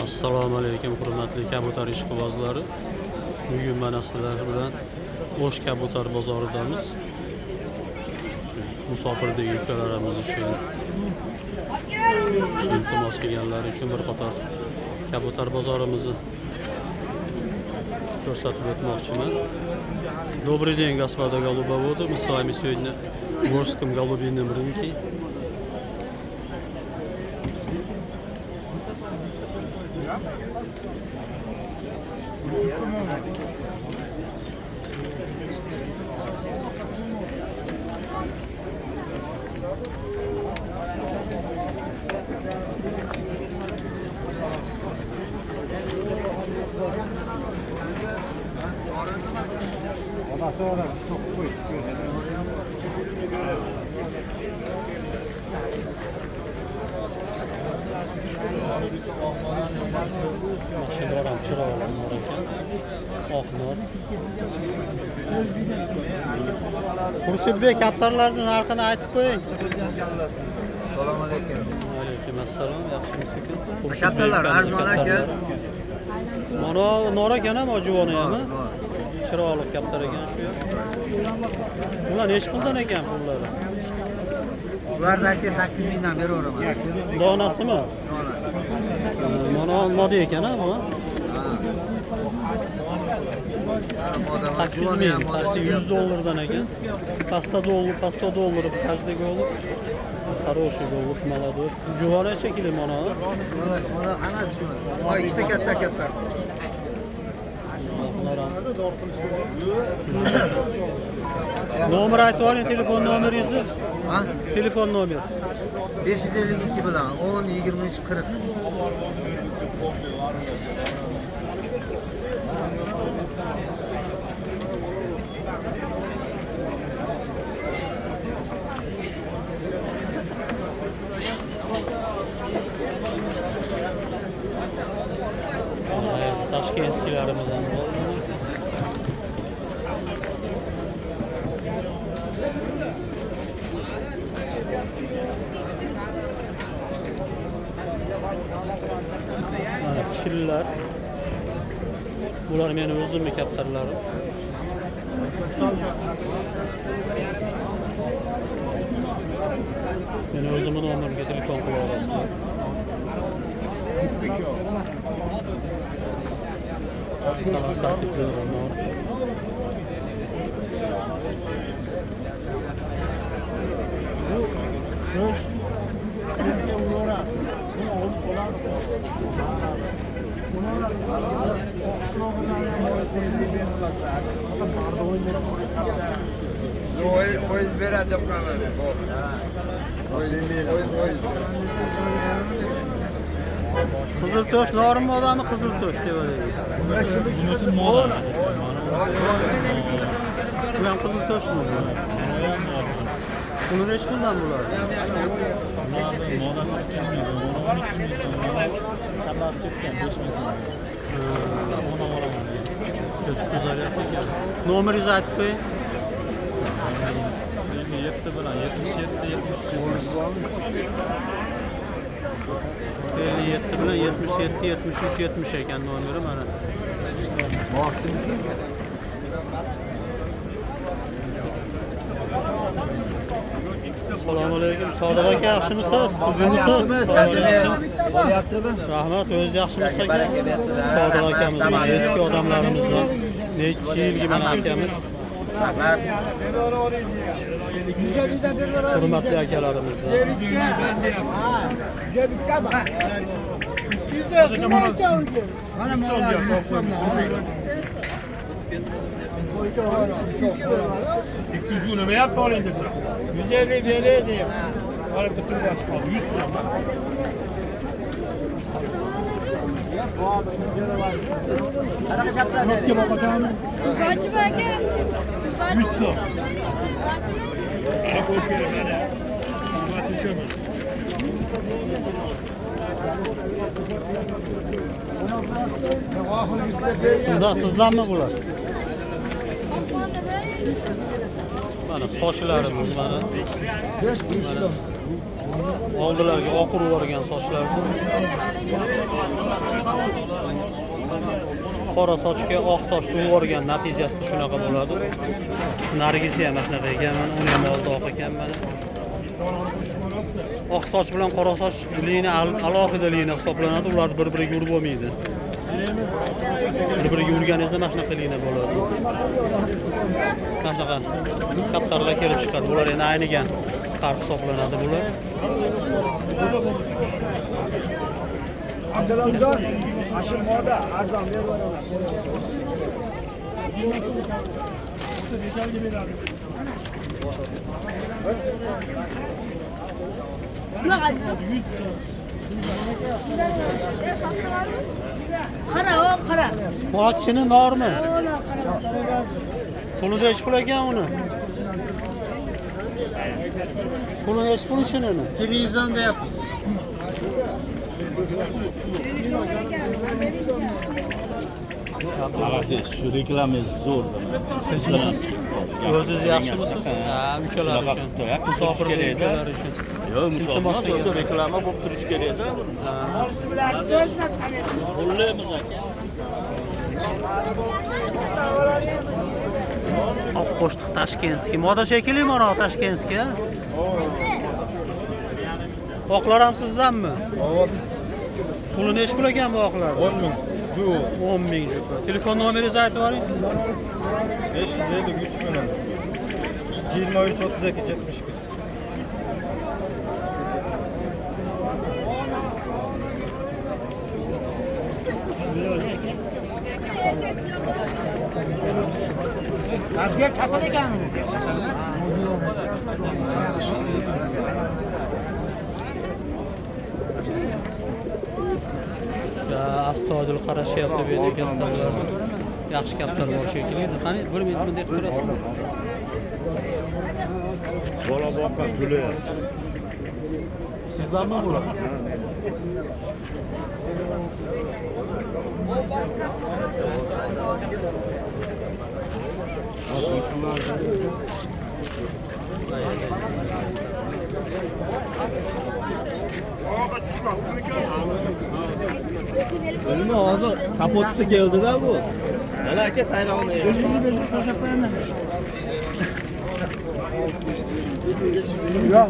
Assalomu alaykum hurmatli kabutar ishqibozlari. Bugun mana sizlar bilan O'sh kabutar bozoridamiz. Musofirdagi ukalarimiz uchun iltimos qilganlar uchun bir qator kabutar bozorimizni ko'rsatib o'tmoqchiman. Добрый день, господа голубоводы. Мы с вами сегодня в Ошском голубином рынке. Mashinalar chiroyli bor ekan. Oqnor. Xurshidbek, kaptarlarning narxini aytib qo'ying. Assalomu alaykum. Alaykum assalom. Yaxshimisiz ekan? Kaptarlar arzon aka. Mana nor ekan-a, juvoni ham. Chiroyli kaptar ekan shu. Bular necha puldan ekan pullari? Ularni aka 8 dan beraveraman. Donasimi? Mana olmadi ekan-a bu. 8 ming, почти $100 ekan. Pasta dollar каждый голубь. Хороший голубь, молодой. Juvon necha kilo mana? Mana hammasi shu. Voy, ikkita katta. Nomer aytib oling, telefon nomeringizni. Ha? Telefon nomer. 552 bilan 10 23 40. Toshkentskilarimiz ham bor. Mana chillar. Bular meni o'zimning kaptarlarim. Meni o'zimning nomerimga telefon qila olasizlar. Qo'yib beradi deb qoladi. Qizil to'sh norma odami qizil to'sh deb o'ylaydi. Bunisi moda. Bu ham qizil to'shmi? Buni necha puldan bo'ladi? Moda 8 ming so'm, 12 ming so'm. Qanday ketgan 5 ming so'm. Ona olaman. Nomeringizni aytib qo'ying. 57 bilan 77 57 bilan 77 73 70 ekan nomeri mana. Assalomu alaykum. Sodiq aka, yaxshimisiz? Bugunmisiz? Bo'lyaptimi? Rahmat, o'zingiz yaxshimisiz aka? Sodiq akamiz mana eski odamlarimizdan. Necha yilgi mana akamiz. Hurmatli akalarimizdan. Mana molar 200 gün ömeye yaptı olayım desen. 150 TL diyeyim. Arada tutun kaç kaldı? 100 so'm. Yok ki babacığım. Babacım aka. 100 so'm. Ara koyup verin hadi. Babacığım kömür. Bundan sizdanmi bular? Mana sochlarimiz mana. Oldilarga oqurib yuborgan sochlar. Qora sochga oq sochni o'rgan natijasida shunaqa bo'ladi. Nargisi ham shunaqa ekanman, uni ham oldi oq ekanman. Oq soch bilan qora soch lina alohida lina hisoblanadi. Ular bir-biriga urib bo'lmaydi. Bir-biriga urganingizda mana shunaqa lina bo'ladi. Mana shunaqa kaptarlar kelib chiqadi. Bular endi aynigan farq hisoblanadi bular. Amcalarımızdan aşırı moda arzan bir var. Qara, o qara. Mochini normi? Ola qara. Puli nechi pul ekan uni? Puli nechi pul shuni? Televizyon deyapmiz. Qarasiz, shu reklama zo'r. O'zingiz yaxshimisiz? Ha, ukalar uchun. Musofirliklar uchun. Yo'q, musofir reklama bo'lib turish kerak-da. Pullaymiz aka. Oq qo'shtiq Tashkentskiy. Moda shekilli mana Tashkentskiy. Oqlar ham sizdanmi? Puli nechi pul ekan bu oqlar? 10 bin. Cu. 10 ming jupa. Telefon nomeringizni aytib yuboring. 553 milyon. 23 32 71. Astoydil qarashyapti bu yerda kaptarlar. Yaxshi kaptar bor shekilli. Qani bo'lmaydi bunday ko'rasizmi? Bola boqqan puli. Sizlarmi bular? Nima hozir kapotda keldi-da bu. Mana aka sayrovni. Ya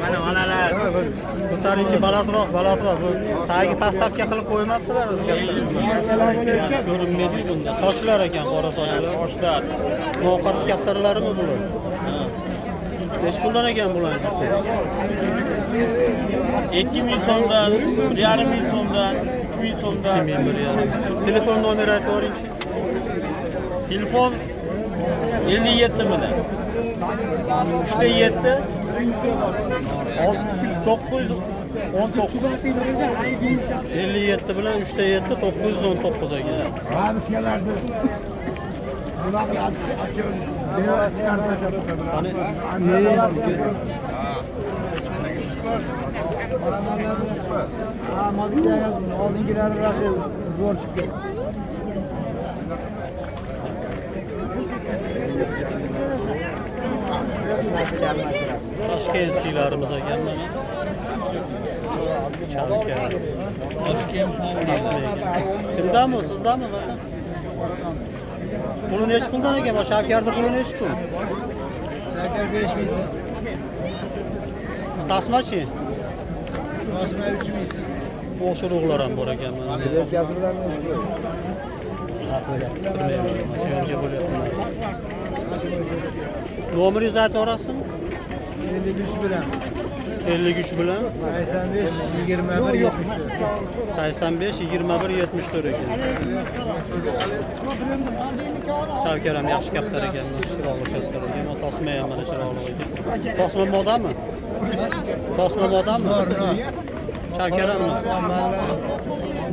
Mana onalar. Ko'tarinchi balandroq. Bu tagi pastavka qilib qo'ymabsizlar katta. Ko'rinmaydi bunda. Sochlar ekan, qora sochlar. Sochlar. Ovqat kaptarlarimi bular? Nechi puldan ekan bular? 2000 so'mdan, 1500 so'mdan, 3000 so'mdan. 21,5. Telefon nomeri aytib yuboringchi. Telefon 57 bilan. 3 919. 57 bilan 3 919 ekan. oldingilarni rasul zo'r chiqdi. Toshkentskiylarimiz ekan mana. Chalka. Toshkent kimdanmi, sizdanmi vatan? Puli nechi puldan ekan? Bu Shavkarda puli nechi pul? Shakar 5 ming so'm. Tasmachi? Tasma 3 ming so'm. O'shiruqlar ham bor ekan mana. Yetkazib Syomka bo'lyapman. Nomeringizni aytib yuborasizmi? 53 bilan 53 bilan 85 21 74. 85 21 74 ekan. Shavkar ham yaxshi kaptar ekan, chiroqli kaptar ekan. Tasma ham mana chiroqli ekan. Tasma modami? Tasma modami? Shavkar ham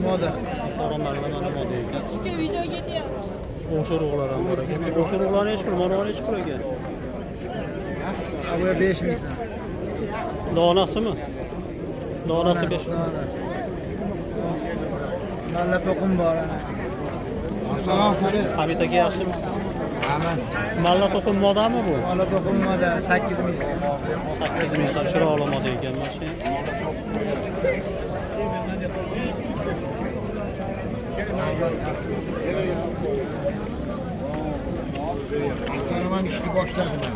Moda. qora malla mana moda ekan. Video ketyapti. O'shiruqlar ham bor ekan. O'shiruqlar nechi pul? Mana nechi pul ekan? Bu 5 ming so'm. Donasimi? Donasi 5. Malla to'qim bor ana. Hamid aka yaxshimisiz? Malla to'qim modami bu? Mala dokunmada 8 ming. 8 ming so'm chiroqli moda ekan mashina. Qahraman ishni boshladim.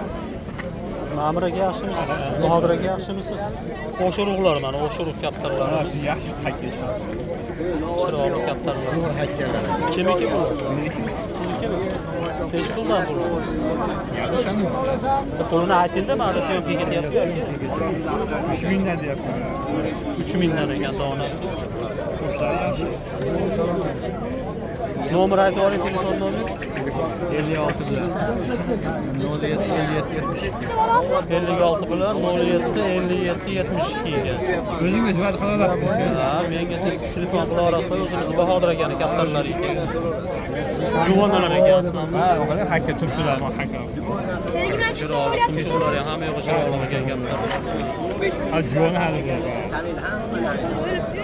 Ma'muraga yaxshimisiz? Bahodiraga yaxshimisiz? O'sha urug'lar mana, o'sha urug' kaptarlar. Yaxshi haykal. Chiroqli kaptarlar. Kimniki bu? Sizniki? Nechi puldan bu? Pulini aytingizda, mana syomkaga ketyapti yoki? 3 mingdan deyapman. 3 mingdan ekan donasi. Nomer aytib oling, telefon nomeri. 56 bilan. 56 bilan 07 57 72 ga. O'zingiz xizmat qila olasiz. Ha, menga telefon qila olasizlar. O'zimiz Bahodir akani kaptarlar ekan. Juvonlar ekan aslında. Ha, o kadar haykal turşular mı haykal? Chiroqli, tumshuqlar ham hamma yo'g'i chiroqli ekan kaptar. Ha, juvon hali bu.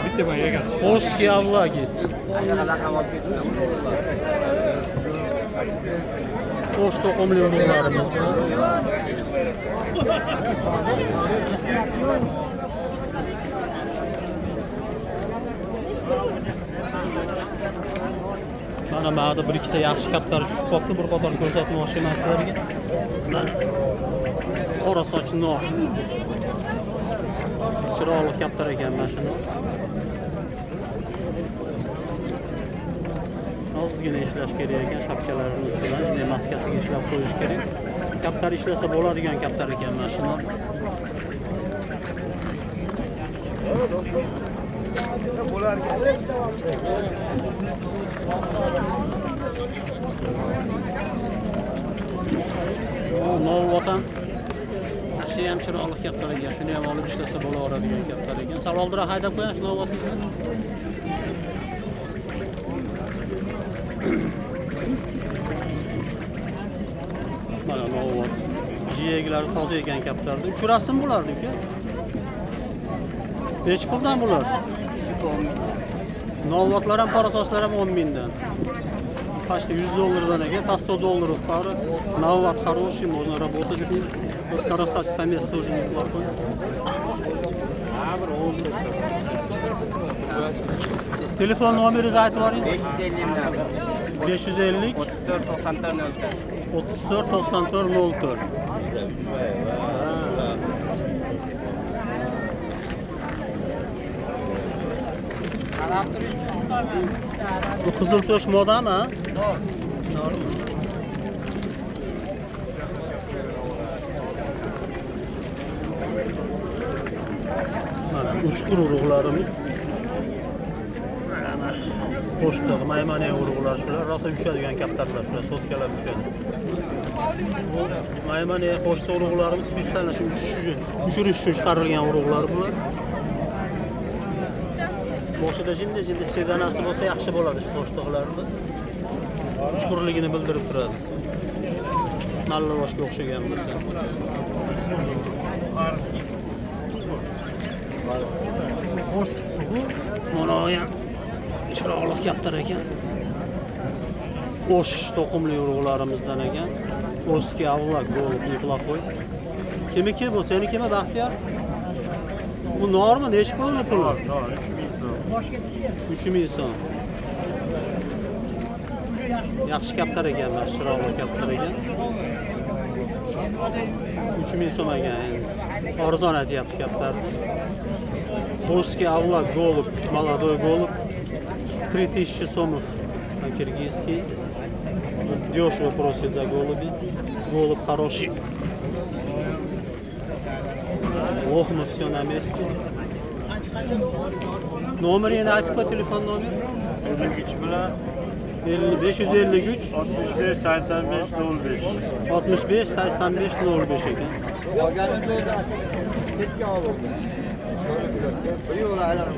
Bitti bana gel. Polski avlagi. Qo'sh to'qimli urug'larimiz. Mana ma'da bir ikkita yaxshi kaptar tushib qolibdi, bir qator ko'rsatmoqchi eman sizlarga. Mana qora soch nur. Chiroqli kaptar ekan mashina. Ozgina ishlash kerak ekan, shapkalarning ustidan, shunday maskasiga ishlab qo'yish kerak. Kaptar ishlasa bo'ladigan kaptar ekan mashina. Novi vatan. Yaxshi ham chiroqli kaptar ekan, shuni ham olib ishlasa bo'laveradigan kaptar ekan. Sal oldinroq haydab qo'ying shu novi vatanni. Mana novi jiyeglari toza ekan kaptarda. Uchrasin bo'lardi-ku. Nechi puldan bular? Novotlar ham parasoslar ham 10 mingdan. Почти $100 ekan, по $100 pari. Novot хороший, можно работать с ним. Красавец самец тоже неплохой. Telefon nomeringizni aytib boring. 550 34 94 34 94 04. Bu Qiziltosh modami? Mana ushkur urug'larimiz. Qo'shtiq, maymana urug'lar shular, rosa ushadigan kaptarlar shular, sotkalar ushadi. Maymana qo'shtiq urug'larimiz spesial shu ushirish uchun chiqarilgan urug'lar bular. Boshida jinda sedanasi bo'lsa yaxshi bo'ladi shu qo'shtiqlarni. Chuqurligini bildirib turadi. Nallavashga o'xshagan bo'lsa. Mana ham chiroqli kaptar ekan. O'sh to'qimli urug'larimizdan ekan. O'ski avlak bo'lib yuqlab qo'y. Kimiki bu? Senikimi Baxtiyor? Bu normi? Nechi pulmi puli? 3 ming so'm. Yaxshi kaptar ekan, chiroqli kaptar ekan. 3 ming so'm ekan. Arzon aytyapti kaptarni. Polski avlak golub, молодой голубь. 3000 сомов по-киргизски. Дешево просит за голуби. Голубь хороший. Лохма все на месте. Номер yine aytib qo'y, telefon nomer. 53 bilan 553 65 85 05. 65 85 05 ekan. Olganimda o'zi ketgan olib. Bir yo'la aylanib.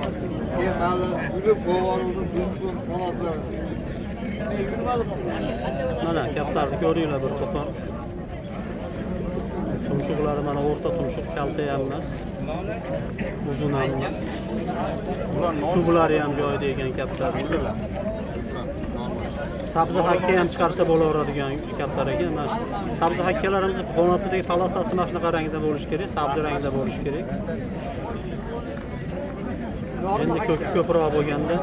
Keyin ma'lum gulib qo'voruvdim, dumdum qanotlar. Mana kaptarni ko'ringlar bir qo'pon. Tumshuqlari mana o'rta tumshuq, kalta ham emas. Uzun ham emas. Chublari ham joyida ekan kaptarning. Sabzi hakka ham chiqarsa bo'laveradigan kaplar ekan. Mana shu sabzi hakkalarimiz qonatidagi polosasi mana shunaqa rangda bo'lishi kerak, sabzi rangda bo'lishi kerak. Endi ko'proq bo'lganda,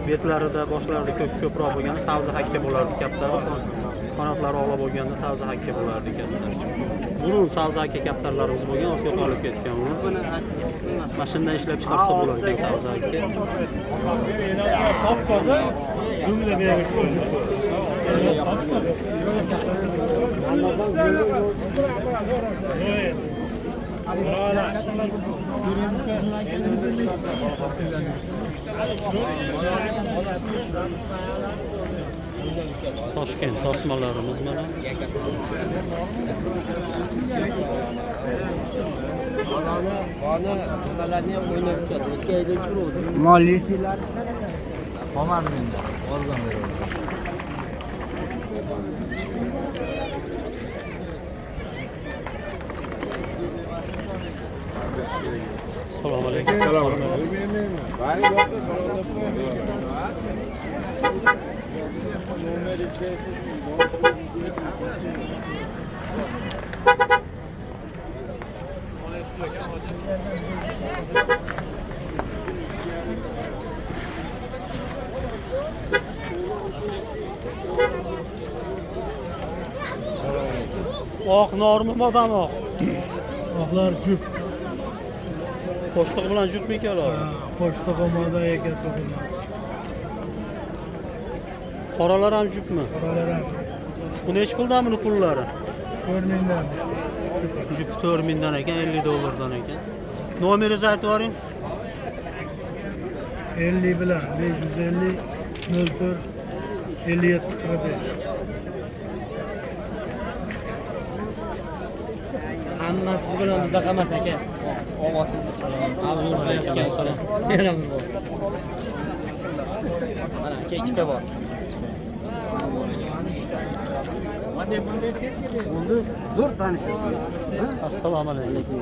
betlarida, boshlarida ko'proq bo'lganda sabzi hakka bo'lardi kaplar. Qanotlari ola bo'lganda sabzi hakka bo'lardi ekanlar. Burun sabzi hakka kaptarlarimiz bo'lgan, o'sha qolib ketgan. Mashindan ishlab chiqarsa bo'lar ekan sabzi hakka. Top-toza jumla berib qo'ydi. Toshkent tasmalarimiz mana. Molliklar. Qolmadi menda. Ozgina beraman. Assalomu alaykum. Oq normi modam oq. Oqlar jup. Qo'shtiq bilan jutmi keladi? Qo'shtiq moda ekan to'g'ri. Qoralar ham jutmi? Qoralar ham. Bu necha puldan buni pullari? 4000 dan. Jup 4000 dan ekan, 50 dollardan ekan. Nomeringizni aytib yuboring. 50 bilan 550 04 57 45. Hammasi siz bilan bizda qolmas aka. Ovozi. Yana bir bor. Mana aka ikkita bor. Dur tanishsiz. Assalomu alaykum.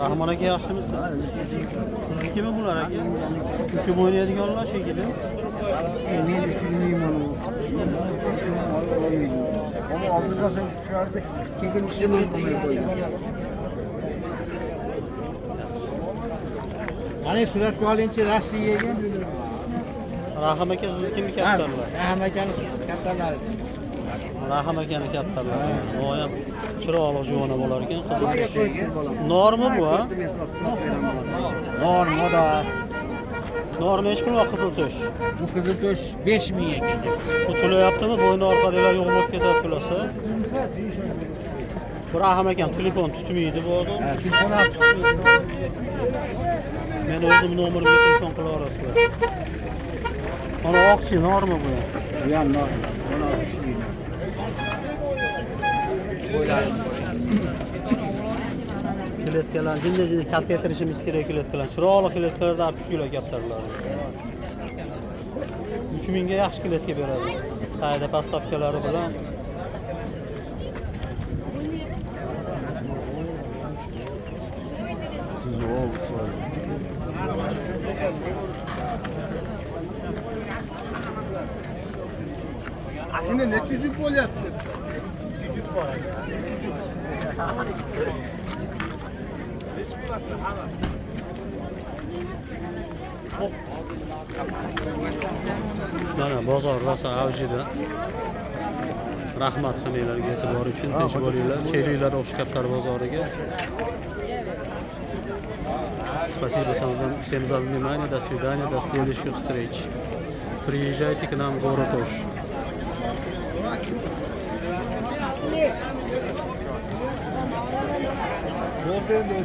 Rahmon aka yaxshimisiz? Siz kimi bular aka? Uchib o'ynaydiganlar shekilli. Men tushunmayman u. Ama oldindan sen tushirardi. Keyin ishini qilmay qo'ygan. Mana suratga olingchi Rossiyaga. Rahim aka siz kimi kaptarlar? Rahim akani kaptarlari. Rahim akani kaptarlar. O ham chiroyli juvona bo'lar ekan, qiziq. Normi bu, ha? Moda. Normi nechi pul va qizil to'sh? Bu qizil to'sh 5000 ekan. Bu to'layaptimi? Bo'yni orqadagilar yo'q bo'lib ketadi to'lasa. Bu Rahim akam telefon tutmaydi bu odam. Telefon olib. Men o'zim nomerimga telefon qila olasizlar. Mana oqchi normi bu? Bu ham normal. Mana kuchli. Kiletkalar jinni katta yetirishimiz kerak kiletkalar. Chiroyli kiletkalarda olib tushinglar kaptarlar. 3000 ga yaxshi kiletka beradi. Qayda postavkalari bilan. Şimdi ne çocuk gol yaptı? Mana bozor rosa avjida. Rahmat qilinglarga e'tibor uchun tinch bo'linglar. Kelinglar O'shkaptar bozoriga. Спасибо всем за внимание. До свидания. До следующих встреч. Приезжайте к нам в город Ош. Oldu.